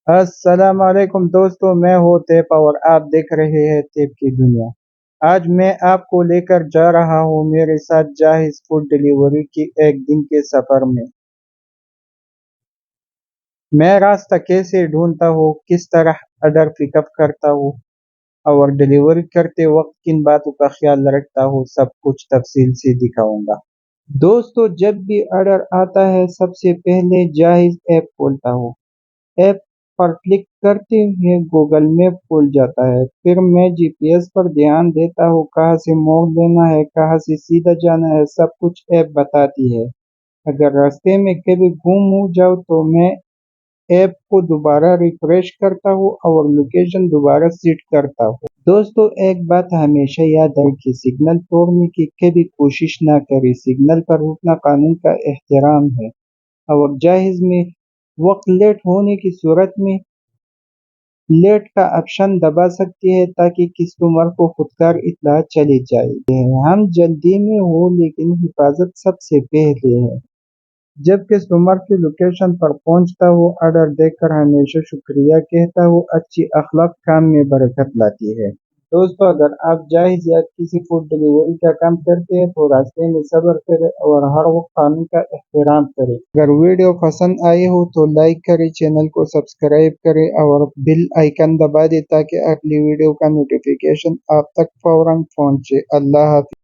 السلام علیکم دوستوں، میں ہوں تیپ اور آپ دیکھ رہے ہیں تیپ کی دنیا۔ آج میں آپ کو لے کر جا رہا ہوں میرے ساتھ جاہز فوڈ ڈیلیوری کی ایک دن کے سفر میں۔ میں راستہ کیسے ڈھونڈتا ہوں، کس طرح آرڈر پک اپ کرتا ہوں اور ڈیلیوری کرتے وقت کن باتوں کا خیال رکھتا ہوں، سب کچھ تفصیل سے دکھاؤں گا۔ دوستو، جب بھی آرڈر آتا ہے سب سے پہلے جاہز ایپ کھولتا ہوں۔ ایپ پر کلک کرتے ہی گوگل میپ کھل جاتا ہے، پھر میں جی پی ایس پر دھیان دیتا ہوں، کہاں سے موڑ لینا ہے، کہاں سے سیدھا جانا ہے، سب کچھ ایپ بتاتی ہے۔ اگر راستے میں کبھی گم ہو جاؤ تو میں ایپ کو دوبارہ ریفریش کرتا ہوں اور لوکیشن دوبارہ سیٹ کرتا ہوں۔ دوستو، ایک بات ہمیشہ یاد رکھیں، سگنل توڑنے کی کبھی کوشش نہ کریں، سگنل پر رکنا قانون کا احترام ہے۔ اور جاہز میں وقت لیٹ ہونے کی صورت میں لیٹ کا آپشن دبا سکتے ہیں تاکہ کسٹمر کو خودکار اطلاع چلی جائے۔ ہم جلدی میں ہو لیکن حفاظت سب سے پہلے ہے۔ جب کسٹمر کی لوکیشن پر پہنچتا ہوں، آرڈر دیکھ کر ہمیشہ شکریہ کہتا ہوں، اچھی اخلاق کام میں برکت لاتی ہے۔ دوستو، اگر آپ جاہز یا کسی فوڈ ڈیلیوری کا کام کرتے ہیں تو راستے میں صبر کریں اور ہر وقت قانون کا احترام کریں۔ اگر ویڈیو پسند آئی ہو تو لائک کریں، چینل کو سبسکرائب کریں اور بیل آئیکن دبا دیں تاکہ اگلی ویڈیو کا نوٹیفیکیشن آپ تک فوراً پہنچے۔ اللہ حافظ۔